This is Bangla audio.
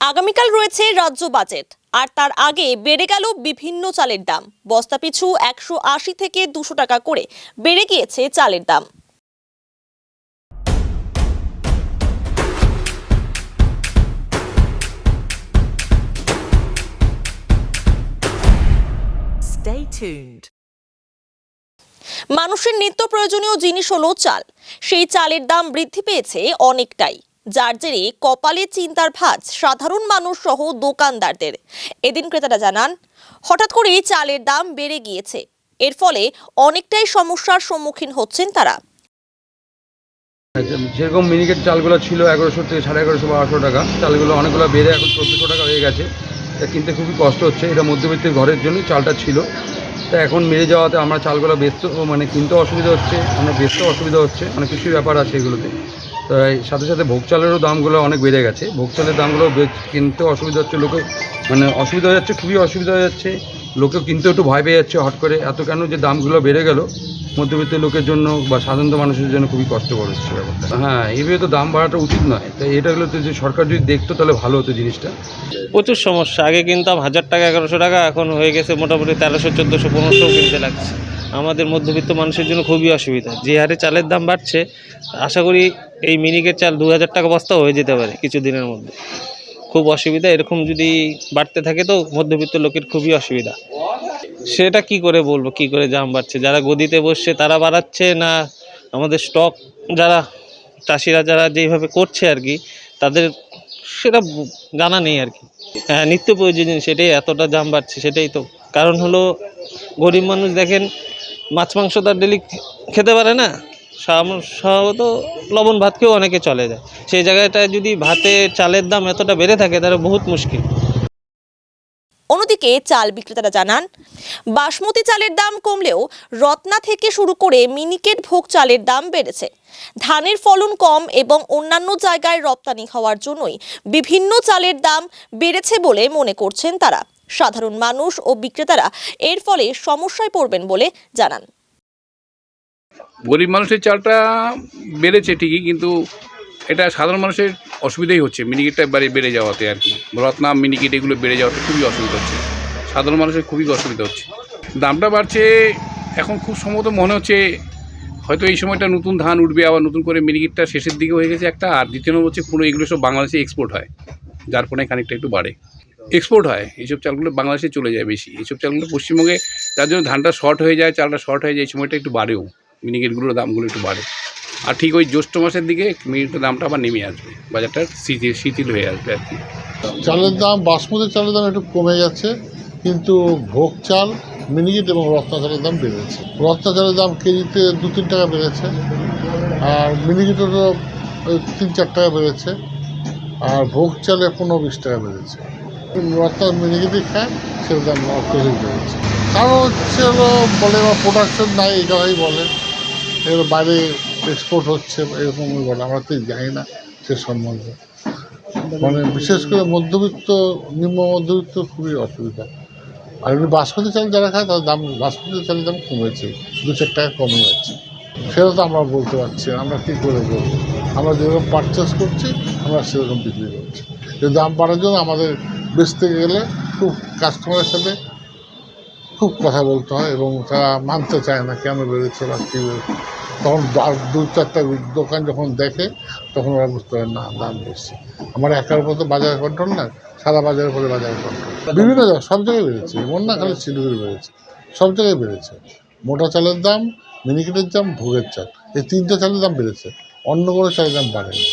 আগামীকাল রয়েছে রাজ্য বাজেট, আর তার আগে বেড়ে গেল বিভিন্ন চালের দাম। বস্তা পিছু 180 থেকে 200 টাকা করে বেড়ে গিয়েছে চালের দাম। Stay tuned. মানুষের নিত্য প্রয়োজনীয় জিনিস হলো চাল। সেই চালের দাম বৃদ্ধি পেয়েছে অনেকটাই, যার জেরে কপালে চিন্তার ভাঁজ সাধারণ মানুষ সহ দোকানদারদের। এদিন ক্রেতারা জানান, হঠাৎ করেই চালের দাম বেড়ে গিয়েছে। এর ফলে অনেকটাই সমস্যার সম্মুখীন হচ্ছেন তারা। যেরকম মিনিকেট চালগুলো ছিল 1100 থেকে 1150 বা 800 টাকা, চালগুলো অনেকগুলো বেড়ে এখন 1400 টাকা হয়ে গেছে। তা কিনতে খুবই কষ্ট হচ্ছে। এটা মধ্যবিত্তের ঘরের জন্য চালটা ছিল, তা এখন বেড়ে যাওয়াতে আমরা চালগুলো বেচতে কিনতে অসুবিধা হচ্ছে, আমরা বেচতে অসুবিধা হচ্ছে, অনেক কিছুই ব্যাপার আছে এগুলোতে। তো সাথে সাথে ভোগ চালেরও দামগুলো অনেক বেড়ে গেছে। ভোগ চালের দামগুলো কিনতে অসুবিধা হচ্ছে, লোকে অসুবিধা হয়ে যাচ্ছে, খুবই অসুবিধা হয়ে যাচ্ছে। লোকেও কিনতে একটু ভয় পেয়ে যাচ্ছে হট করে, এত কেন যে দামগুলো বেড়ে গেল। মধ্যবিত্ত লোকের জন্য বা সাধারণ মানুষের জন্য খুবই কষ্টকর হচ্ছে ব্যাপারটা। হ্যাঁ, এইভাবে তো দাম বাড়াটা উচিত নয়। তাই এটা হলো তো, যে সরকার যদি দেখতো তাহলে ভালো হতো জিনিসটা। প্রচুর সমস্যা। আগে কিনতাম 1000 টাকা 1100 টাকা, এখন হয়ে গেছে মোটামুটি 1300 1400 1500 কিনতে লাগছে। আমাদের মধ্যবিত্ত মানুষের জন্য খুবই অসুবিধা। যে হারে চালের দাম বাড়ছে, আশা করি এই মিনিকেট চাল 2000 টাকা বস্তা হয়ে যেতে পারে কিছুদিনের মধ্যে। খুব অসুবিধা। এরকম যদি বাড়তে থাকে তো মধ্যবিত্ত লোকের খুবই অসুবিধা। সেটা কি করে বলবো, কি করে দাম বাড়ছে? যারা গদিতে বসছে তারা বাড়াচ্ছে, না আমাদের স্টক যারা চাষিরা যারা যেইভাবে করছে আর কি, তাদের সেটা জানা নেই আর কি। হ্যাঁ, নিত্য প্রয়োজনীয় সেটাই এতটা দাম বাড়ছে, সেটাই তো কারণ হলো। গরিব মানুষ দেখেন, মাছ মাংস তার ডেলি খেতে পারে না, সম্ভবত লবণ ভাত খেয়েও অনেকে চলে যায়। সেই জায়গাটায় যদি ভাতে চালের দাম এতটা বেড়ে থাকে তাহলে বহুত মুশকিল। অন্যদিকে চাল বিক্রেতারা জানান, বাসমতি চালের দাম কমলেও রত্না থেকে শুরু করে মিনিকেট ভোগ চালের দাম বেড়েছে। ধানের ফলন কম এবং অন্যান্য জায়গায় রপ্তানি হওয়ার জন্যই বিভিন্ন চালের দাম বেড়েছে বলে মনে করছেন তারা। সাধারণ মানুষ ও বিক্রেতারা এর ফলে সমস্যায় পড়বেন বলে জানান। গরিব মানুষের চালটা বেড়েছে ঠিকই, কিন্তু এটা সাধারণ মানুষের অসুবিধাই হচ্ছে। মিনিকেটটা বেড়ে যাওয়াতে আর কি, রত্না মিনিকেট এগুলো বেড়ে যাওয়াতে খুবই অসুবিধা হচ্ছে, সাধারণ মানুষের খুবই অসুবিধা হচ্ছে। দামটা বাড়ছে এখন খুব সম্ভবত মনে হচ্ছে হয়তো এই সময়টা নতুন ধান উঠবে, আবার নতুন করে মিনিকেটটা শেষের দিকে হয়ে গেছে একটা। আর দ্বিতীয় নম্বর হচ্ছে পুরো এগুলো সব বাংলাদেশে এক্সপোর্ট হয়, যার ফলে খানিকটা একটু বাড়ে। এক্সপোর্ট হয় এইসব চালগুলো, বাংলাদেশে চলে যায় বেশি এইসব চালগুলো পশ্চিমবঙ্গে, তার জন্য ধানটা শর্ট হয়ে যায়, চালটা শর্ট হয়ে যায়, এই সময়টা একটু বাড়েও, মিনিকেটগুলোর দামগুলো একটু বাড়ে। আর ঠিক ওই জ্যৈষ্ঠ মাসের দিকে মিনিকেটের দামটা আবার নেমে আসবে, বাজারটা শিথিল হয়ে আসবে আর কি। চালের দাম, বাসমতি চালের দাম একটু কমে যাচ্ছে, কিন্তু ভোগ চাল, মিনিকেট এবং রত্না চালের দাম বেড়েছে। রত্না চালের দাম কেজিতে 2-3 টাকা বেড়েছে, আর মিনিকেটেরও 3-4 টাকা বেড়েছে, আর ভোগ চালে 15-20 টাকা বেড়েছে। রত্না মিনিকেটই খায়, সেটার দাম অত্যধিক বেড়েছে। কারণ হচ্ছে বলে বা প্রোডাকশন নাই, এই কথাই বলে, এবার বাইরে এক্সপোর্ট হচ্ছে এরকমই বলে। আমরা তো জানি না সে সম্বন্ধে। মানে বিশেষ করে মধ্যবিত্ত, নিম্ন মধ্যবিত্ত খুবই অসুবিধা। আর এমনি বাসমতি চাল যারা খায় তাদের দাম, বাসমতি চালের দাম কমেছে, 2-4 টাকা কমে যাচ্ছে। সেটা তো আমরা বলতে পারছি না, আমরা কী করে বলবো? আমরা যেরকম পারচেস করছি আমরা সেরকম বিক্রি করছি। এই দাম বাড়ার জন্য আমাদের বেচতে গেলে খুব কাস্টমারের সাথে খুব কথা বলতে হয়, এবং তারা মানতে চায় না কেন বেড়েছে বা কী বেড়েছে। তখন 2-4টা দোকান যখন দেখে তখন ওরা বুঝতে পারে না দাম বেশি। আমার একার উপর তো বাজার কন্ট্রোল না, সারা বাজারের উপরে বাজার কন্ট্রোল। বিভিন্ন জায়গায় সব জায়গায় বেড়েছে, এমন না খালি শিলিগুড়ি বেড়েছে, সব জায়গায় বেড়েছে। মোটা চালের দাম, মিনিকেটের দাম, ভোগের চাল, এই 3টে চালের দাম বেড়েছে, অন্য কোনো চালের দাম বাড়েনি।